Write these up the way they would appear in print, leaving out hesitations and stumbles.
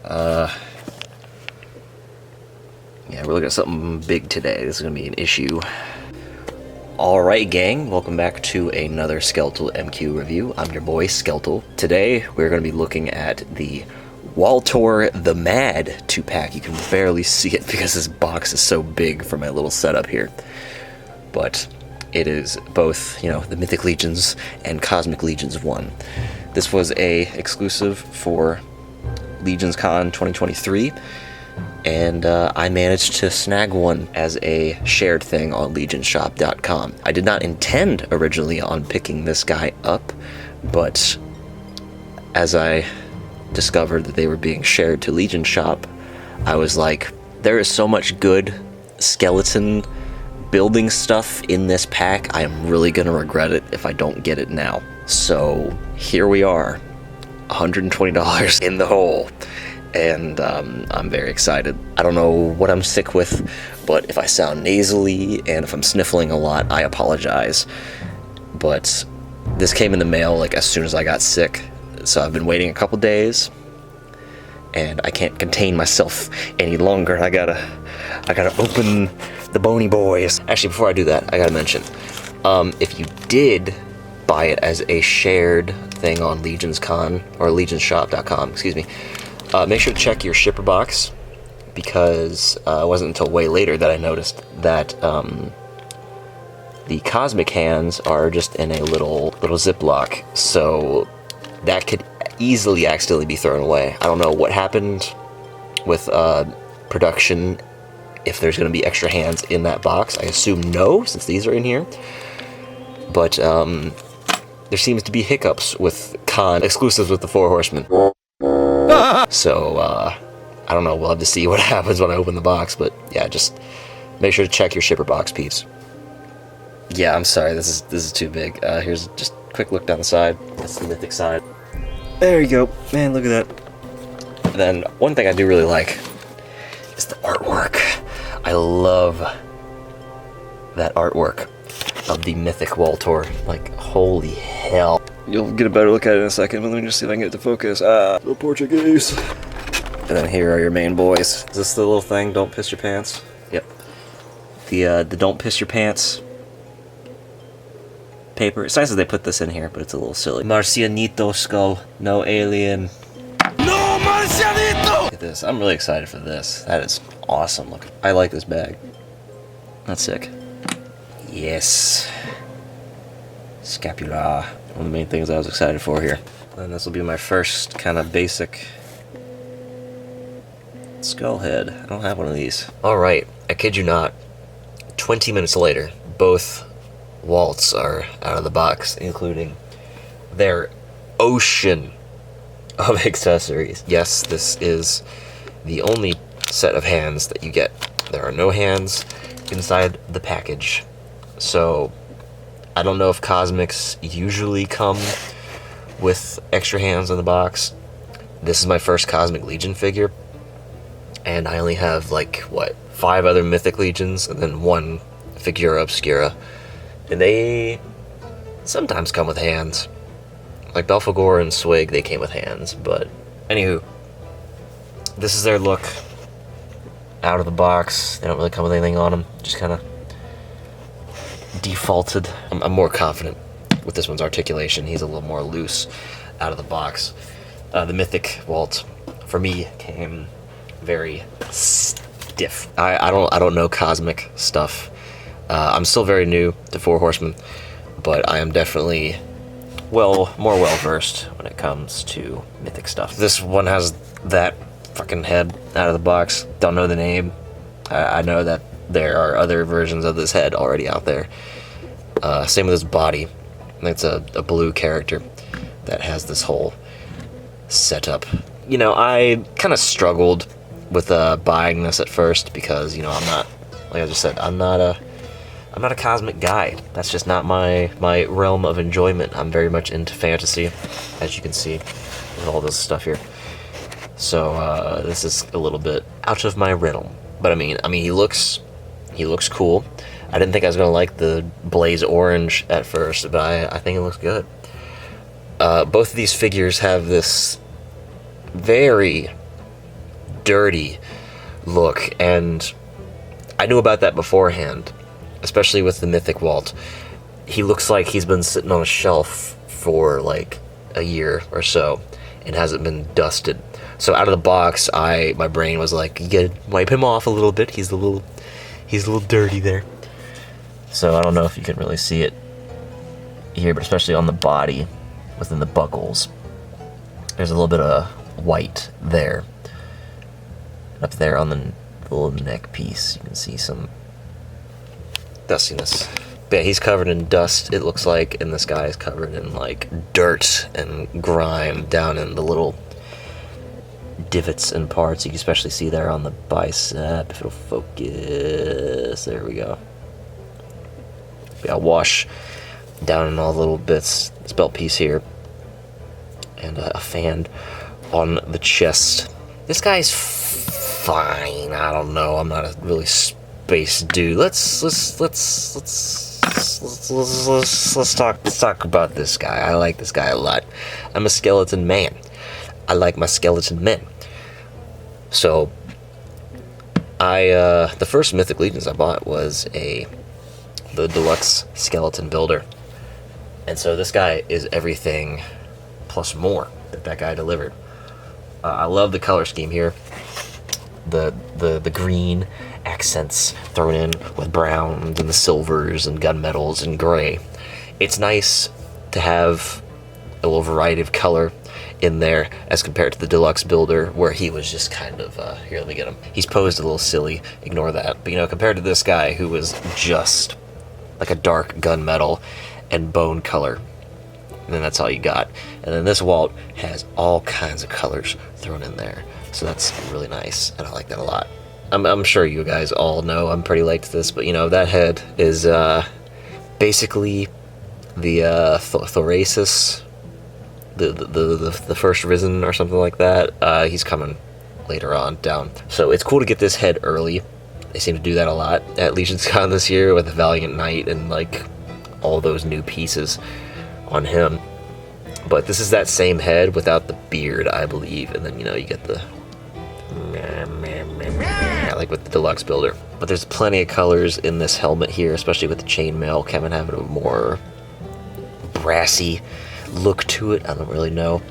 Yeah, we're looking at something big today. This is going to be an issue. Alright gang, welcome back to another Skeletal MQ review. I'm your boy, Skeletal. Today, we're going to be looking at the Wal-torr The Mad 2-pack. You can barely see it because this box is so big for my little setup here. But it is both, you know, the Mythic Legions and Cosmic Legions 1. This was a exclusive for Legions Con 2023. And I managed to snag one as a shared thing on legionshop.com. I did not intend originally on picking this guy up, but as I discovered that they were being shared to Legion Shop, I was like, there is so much good skeleton building stuff in this pack, I am really gonna regret it if I don't get it now. So here we are, $120 in the hole. And I'm very excited. I don't know what I'm sick with, but if I sound nasally and if I'm sniffling a lot, I apologize. But this came in the mail like as soon as I got sick, so I've been waiting a couple days, and I can't contain myself any longer. I gotta open the bony boys. Actually, before I do that, I gotta mention, if you did buy it as a shared thing on LegionsCon or LegionsShop.com, excuse me. Make sure to check your shipper box, because it wasn't until way later that I noticed that the cosmic hands are just in a little Ziploc, so that could easily accidentally be thrown away. I don't know what happened with production, if there's going to be extra hands in that box. I assume no, since these are in here, but there seems to be hiccups with con exclusives with the Four Horsemen. So, I don't know, we'll have to see what happens when I open the box, but yeah, just make sure to check your shipper box, peeps. Yeah, I'm sorry, this is too big. Here's just a quick look down the side. That's the Mythic side. There you go. Man, look at that. And then, one thing I do really like is the artwork. I love that artwork of the Mythic Wal-torr. Like, holy hell. You'll get a better look at it in a second, but let me just see if I can get it to focus. The Portuguese. And then here are your main boys. Is this the little thing, don't piss your pants? Yep. The don't piss your pants paper. It's nice that they put this in here, but it's a little silly. Marcianito skull, no alien. No Marcianito! Look at this, I'm really excited for this. That is awesome. Look, I like this bag. That's sick. Yes. Scapula. One of the main things I was excited for here. And this will be my first kind of basic skull head. I don't have one of these. Alright, I kid you not, 20 minutes later, both waltz are out of the box, including their ocean of accessories. Yes, this is the only set of hands that you get. There are no hands inside the package. So I don't know if Cosmics usually come with extra hands in the box. This is my first Cosmic Legion figure, and I only have, like, what, 5 other Mythic Legions, and then 1 Figura Obscura. And they sometimes come with hands. Like Belphegor and Swig, they came with hands, but anywho, this is their look out of the box. They don't really come with anything on them, just kind of defaulted. I'm more confident with this one's articulation. He's a little more loose out of the box. The Mythic Walt, for me, came very stiff. I don't know Cosmic stuff. I'm still very new to Four Horsemen, but I am definitely more well versed when it comes to Mythic stuff. This one has that fucking head out of the box. Don't know the name. I know that there are other versions of this head already out there. Same with his body. It's a blue character that has this whole setup. You know, I kind of struggled with buying this at first because, you know, I'm not, like I just said, I'm not a Cosmic guy. That's just not my realm of enjoyment. I'm very much into fantasy, as you can see with all this stuff here. So this is a little bit out of my realm. But I mean, he looks cool. I didn't think I was gonna like the blaze orange at first, but I think it looks good. Both of these figures have this very dirty look, and I knew about that beforehand, especially with the Mythic Walt. He looks like he's been sitting on a shelf for like a year or so and hasn't been dusted. So out of the box, my brain was like, you gotta wipe him off a little bit. He's a little dirty there. So I don't know if you can really see it here, but especially on the body, within the buckles, there's a little bit of white there. Up there on the little neck piece, you can see some dustiness. But yeah, he's covered in dust, it looks like, and this guy is covered in like dirt and grime down in the little divots and parts. You can especially see there on the bicep, if it'll focus. There we go. Yeah, wash down in all the little bits. This belt piece here, and a fan on the chest. This guy's fine. I don't know. I'm not a really space dude. Let's talk about this guy. I like this guy a lot. I'm a skeleton man. I like my skeleton men. So the first Mythic Legions I bought was the deluxe skeleton builder, and so this guy is everything plus more that guy delivered. I love the color scheme here. The green accents thrown in with browns and the silvers and gunmetals and gray. It's nice to have a little variety of color in there as compared to the deluxe builder, where he was just kind of here, let me get him. He's posed a little silly, ignore that. But you know, compared to this guy who was just like a dark gunmetal and bone color, and then that's all you got. And then this Walt has all kinds of colors thrown in there, so that's really nice, and I like that a lot. I'm sure you guys all know I'm pretty late to this, but you know, that head is basically the thoracis, the first risen or something like that. He's coming later on down, so it's cool to get this head early. They seem to do that a lot at LegionsCon this year with the Valiant Knight and like all those new pieces on him. But this is that same head without the beard, I believe, and then you know, you get the like with the deluxe builder. But there's plenty of colors in this helmet here, especially with the chainmail Kevin having a more brassy look to it. I don't really know.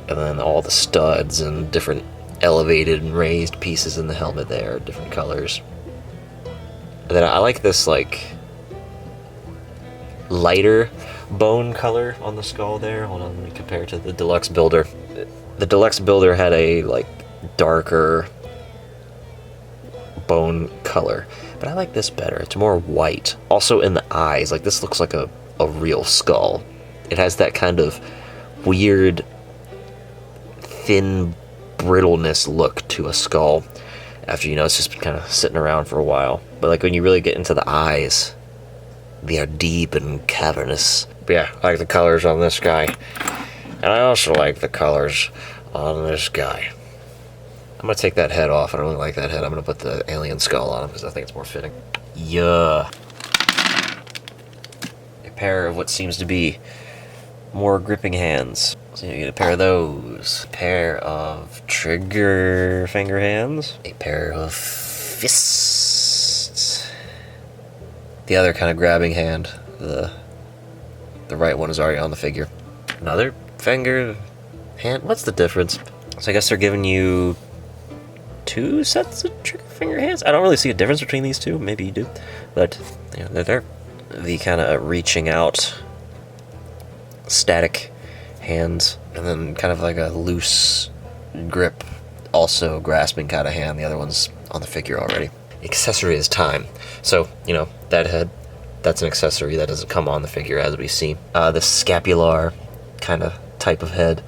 And then all the studs and different elevated and raised pieces in the helmet there, different colors. And then I like this like lighter bone color on the skull there. Hold on, let me compare to the deluxe builder. The deluxe builder had a like darker bone color, but I like this better. It's more white. Also in the eyes, like this looks like a real skull. It has that kind of weird thin brittleness look to a skull after, you know, it's just been kind of sitting around for a while. But like when you really get into the eyes, they are deep and cavernous. But yeah, I like the colors on this guy, and I also like the colors on this guy. I'm gonna take that head off. I don't really like that head. I'm gonna put the alien skull on him because I think it's more fitting. Yeah. A pair of what seems to be more gripping hands. So you get a pair of those. A pair of trigger finger hands. A pair of fists. The other kind of grabbing hand. The right one is already on the figure. Another finger hand. What's the difference? So I guess they're giving you 2 sets of trigger finger hands. I don't really see a difference between these two. Maybe you do, but you know, they're there. The kind of reaching out, static hands, and then kind of like a loose grip, also grasping kind of hand. The other one's on the figure already. Accessory is time. So you know, that head, that's an accessory that doesn't come on the figure as we see. The scapular kind of type of head.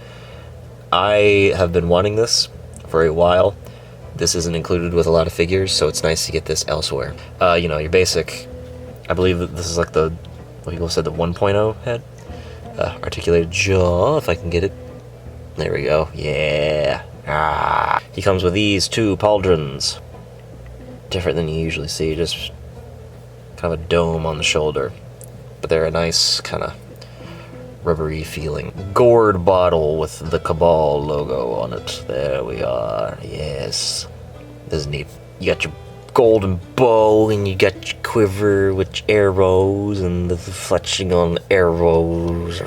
I have been wanting this for a while. This isn't included with a lot of figures, so it's nice to get this elsewhere. You know, your basic, I believe that this is like the, what people said, the 1.0 head. Articulated jaw, if I can get it. There we go. Yeah. He comes with these 2 pauldrons. Different than you usually see, just kind of a dome on the shoulder. But they're a nice kind of rubbery feeling gourd bottle with the Cabal logo on it. There we are. Yes, this is neat. You got your golden bow and you got your quiver with your arrows, and the fletching on the arrows are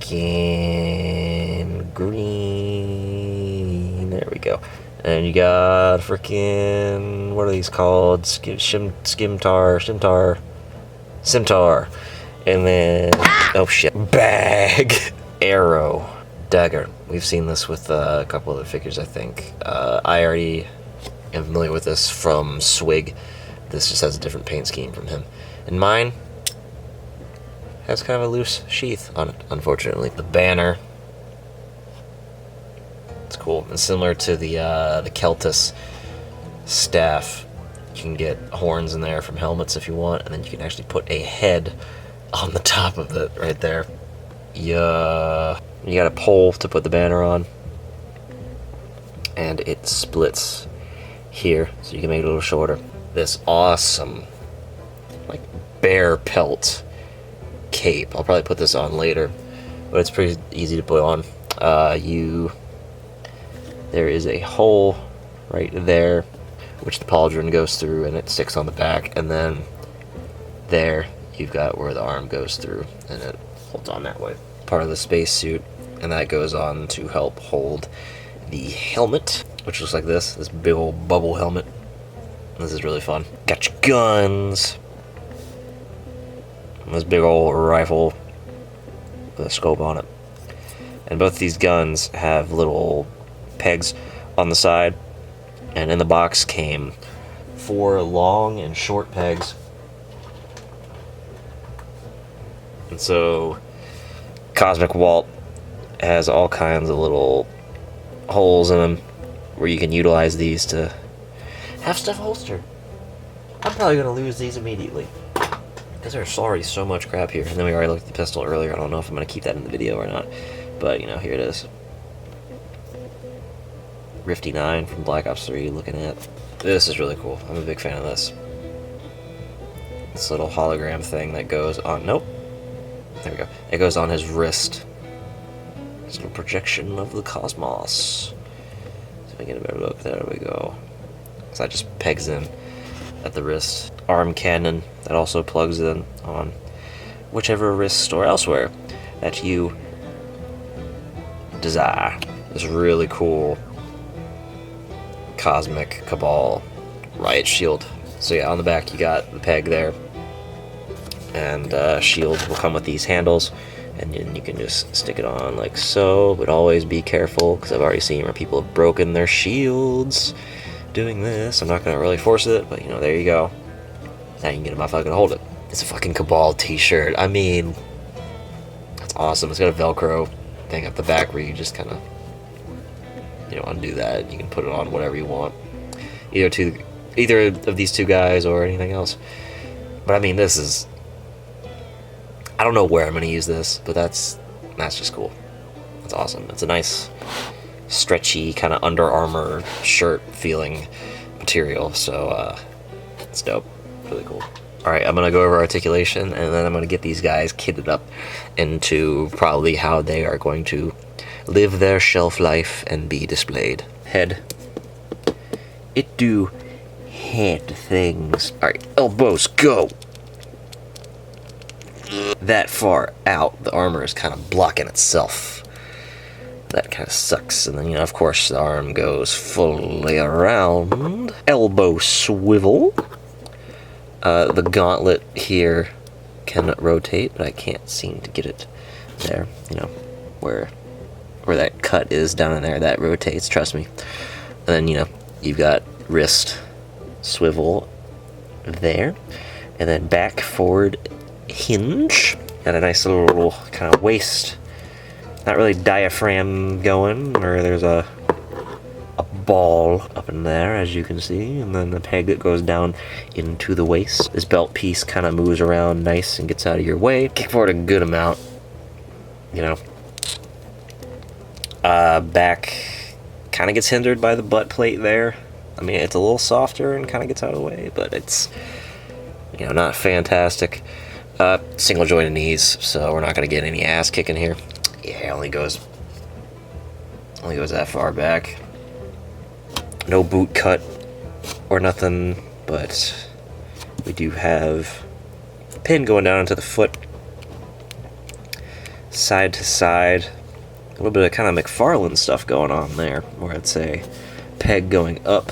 freaking green. There we go. And you got freaking, what are these called? Scimitar. And then, oh shit, bag, arrow, dagger. We've seen this with a couple other figures, I think. I already am familiar with this from Swig. This just has a different paint scheme from him. And mine has kind of a loose sheath on it, unfortunately. The banner, it's cool. And similar to the Keltis staff, you can get horns in there from helmets if you want, and then you can actually put a head on the top of it right there. Yeah. You got a pole to put the banner on, and it splits here, so you can make it a little shorter. This awesome, like, bear pelt cape. I'll probably put this on later, but it's pretty easy to put on. There is a hole right there, which the pauldron goes through, and it sticks on the back, and then there you've got where the arm goes through, and it holds on that way. Part of the spacesuit, and that goes on to help hold the helmet, which looks like this big old bubble helmet. This is really fun. Got your guns. And this big old rifle with a scope on it. And both these guns have little pegs on the side, and in the box came 4 long and short pegs. And so Cosmic Walt has all kinds of little holes in them where you can utilize these to have stuff holstered. I'm probably going to lose these immediately because there's already so much crap here. And then we already looked at the pistol earlier. I don't know if I'm going to keep that in the video or not, but you know, here it is. Rifty 9 from Black Ops 3 looking at. This is really cool. I'm a big fan of this. This little hologram thing that goes on, nope. There we go. It goes on his wrist. This little projection of the cosmos. So we get a better look. There we go. So that just pegs in at the wrist. Arm cannon that also plugs in on whichever wrist or elsewhere that you desire. This really cool Cosmic Cabal riot shield. So yeah, on the back you got the peg there, and shield will come with these handles, and then you can just stick it on like so, but always be careful, because I've already seen where people have broken their shields doing this. I'm not going to really force it, but you know, there you go. Now you can get a motherfucker to hold it. It's a fucking Cabal t-shirt. I mean, that's awesome. It's got a Velcro thing at the back where you just kind of, you know, undo that. You can put it on whatever you want, either of these two guys or anything else. But I mean, this is, I don't know where I'm going to use this, but that's just cool. That's awesome. It's a nice stretchy kind of Under Armour shirt feeling material, so it's dope. Really cool. Alright, I'm going to go over articulation, and then I'm going to get these guys kitted up into probably how they are going to live their shelf life and be displayed. Head. It do head things. Alright, elbows, go! That far out, the armor is kind of blocking itself. That kind of sucks. And then, you know, of course, the arm goes fully around. Elbow swivel. The gauntlet here can rotate, but I can't seem to get it there. You know, where that cut is down in there, that rotates, trust me. And then, you know, you've got wrist swivel there. And then back, forward, hinge. Got a nice little kind of waist, not really diaphragm going, or there's a ball up in there, as you can see, and then the peg that goes down into the waist. This belt piece kind of moves around nice and gets out of your way. Kick forward a good amount, you know. Back kind of gets hindered by the butt plate there. I mean, it's a little softer and kind of gets out of the way, but it's, you know, not fantastic. Single jointed knees, so we're not gonna get any ass kicking here. Yeah, only goes that far back. No boot cut or nothing, but we do have a pin going down into the foot, side to side. A little bit of kind of McFarlane stuff going on there, where I'd say peg going up.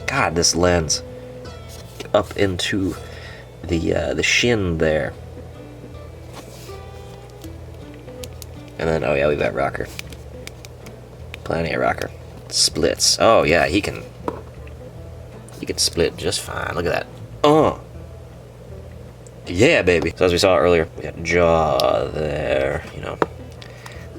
God, this lens up into the shin there. And then, oh yeah, we've got rocker. Plenty of rocker. Splits. Oh yeah, he can split just fine. Look at that. Yeah, baby. So as we saw earlier, we got jaw there, you know.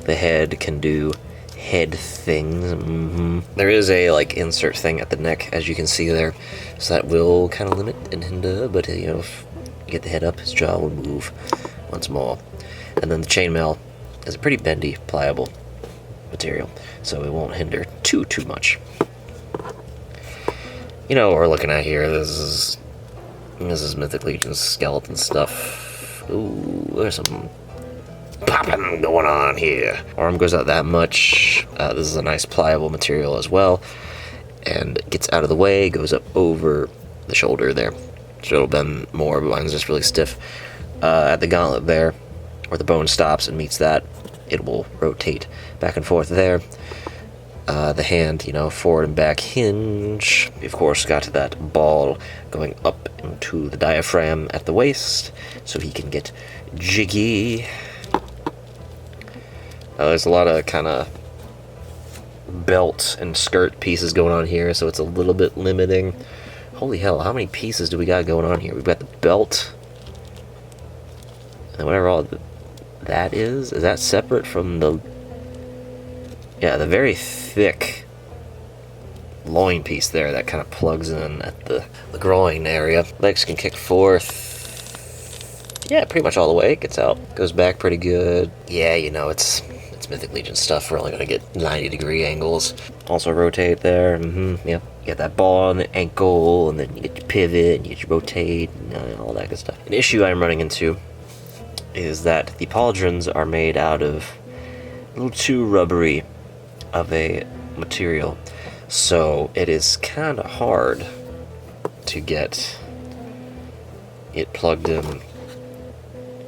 The head can do head things. There is a like insert thing at the neck, as you can see there, so that will kind of limit and hinder, but you know, if you get the head up, his jaw will move once more. And then the chainmail is a pretty bendy, pliable material, so it won't hinder too much. You know what we're looking at here. This is Mythic Legions skeleton stuff. Ooh, there's some popping going on here. Arm goes out that much. This is a nice pliable material as well, and gets out of the way, goes up over the shoulder there, so it'll bend more, but mine's just really stiff. At the gauntlet there, where the bone stops and meets that, it will rotate back and forth there. The hand, you know, forward and back hinge. We of course got that ball going up into the diaphragm at the waist, so he can get jiggy. There's a lot of kind of belt and skirt pieces going on here, so it's a little bit limiting. Holy hell, how many pieces do we got going on here? We've got the belt, and whatever all that is that separate from the, yeah, the very thick loin piece there that kind of plugs in at the groin area. Legs can kick forth. Yeah, pretty much all the way. It gets out. Goes back pretty good. Yeah, you know, it's Mythic Legion stuff. We're only going to get 90-degree angles. Also rotate there. Yeah. You get that ball on the ankle, and then you get your pivot, and you get your rotate, and all that good stuff. An issue I'm running into is that the pauldrons are made out of a little too rubbery of a material. So it is kind of hard to get it plugged in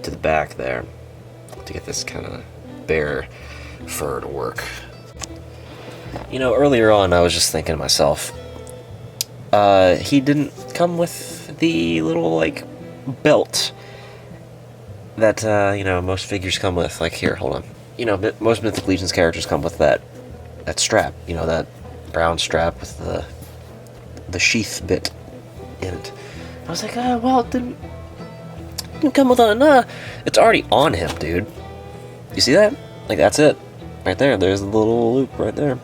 to the back there to get this kind of bare fur to work. You know, earlier on I was just thinking to myself, he didn't come with the little like belt that you know, most figures come with. Like here, hold on. You know, most Mythic Legions characters come with that strap, you know, that brown strap with the sheath bit in it. I was like, well, it didn't come with a, it's already on him, dude. You see that? Like, that's it. Right there. There's the little loop right there.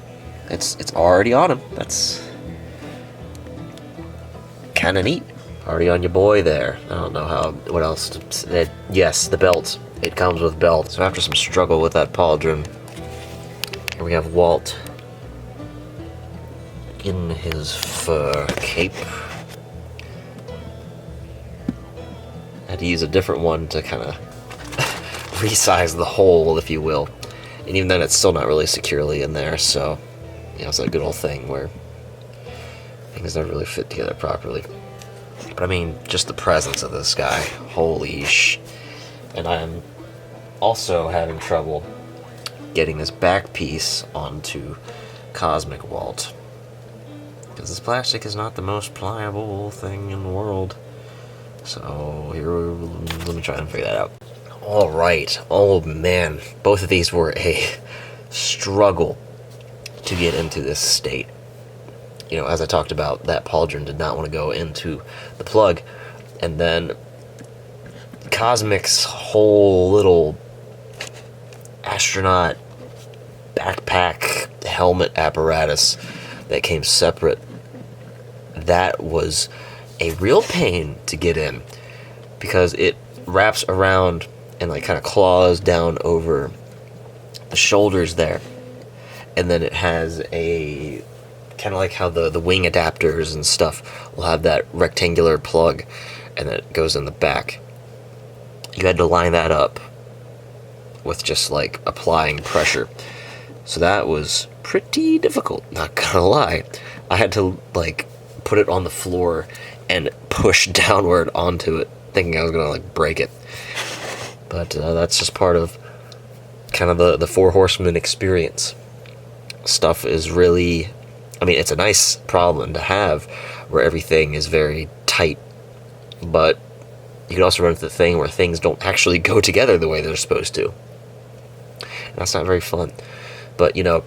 It's already on him. That's kind of neat. Already on your boy there. I don't know what else to say. Yes, the belt. It comes with belt. So after some struggle with that pauldron, here we have Walt in his fur cape. I had to use a different one to kind of resize the hole, if you will. And even then, it's still not really securely in there, so, you know, it's that good old thing where things don't really fit together properly. But I mean, just the presence of this guy, holy sh... And I'm also having trouble getting this back piece onto Cosmic Walt, because this plastic is not the most pliable thing in the world. So here, let me try and figure that out. Alright, oh man, both of these were a struggle to get into this state. You know, as I talked about, that pauldron did not want to go into the plug, and then Cosmic's whole little astronaut backpack helmet apparatus that came separate, that was a real pain to get in, because it wraps around and like kind of claws down over the shoulders there, and then it has a kind of like how the wing adapters and stuff will have that rectangular plug, and then it goes in the back. you had to line that up with just like applying pressure. So that was pretty difficult, not gonna lie. I had to like put it on the floor and push downward onto it, thinking I was gonna like break it. But that's just part of kind of the Four Horsemen experience. Stuff is really, I mean, it's a nice problem to have where everything is very tight, but you can also run into the thing where things don't actually go together the way they're supposed to. And that's not very fun. But, you know,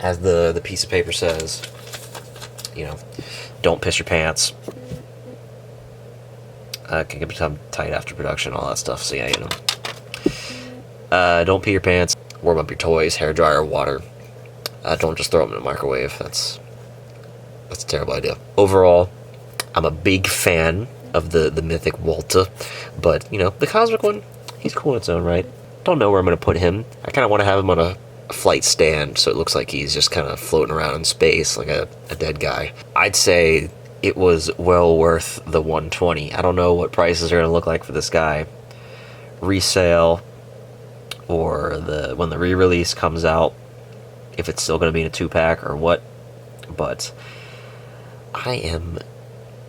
as the piece of paper says, you know, don't piss your pants. Can become tight after production, all that stuff. So yeah, you know, don't pee your pants. Warm up your toys, hair dryer, water. Don't just throw them in the microwave. That's a terrible idea. Overall, I'm a big fan of the Mythic Wal-torr, but you know, the Cosmic one, he's cool in its own right. Don't know where I'm gonna put him. I kind of want to have him on a flight stand, so it looks like he's just kind of floating around in space like a dead guy. I'd say it was well worth the $120. I don't know what prices are going to look like for this guy. Resale, or when the re-release comes out, if it's still going to be in a 2-pack or what. But I am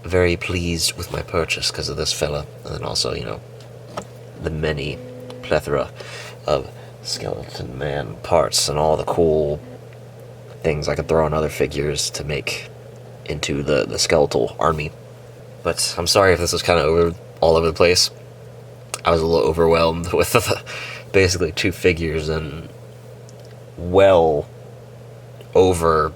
very pleased with my purchase because of this fella. And then also, you know, the many plethora of skeleton man parts and all the cool things I could throw on other figures to make into the skeletal army. But I'm sorry if this was kind of all over the place. I was a little overwhelmed with basically 2 figures and well over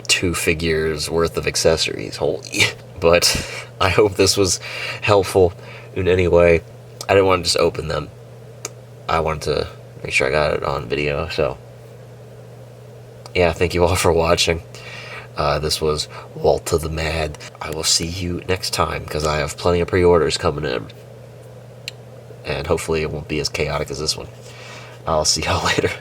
2 figures worth of accessories. Holy. But I hope this was helpful in any way. I didn't want to just open them. I wanted to make sure I got it on video, so yeah, thank you all for watching. This was Wal-torr The Mad. I will see you next time, because I have plenty of pre-orders coming in. And hopefully it won't be as chaotic as this one. I'll see y'all later.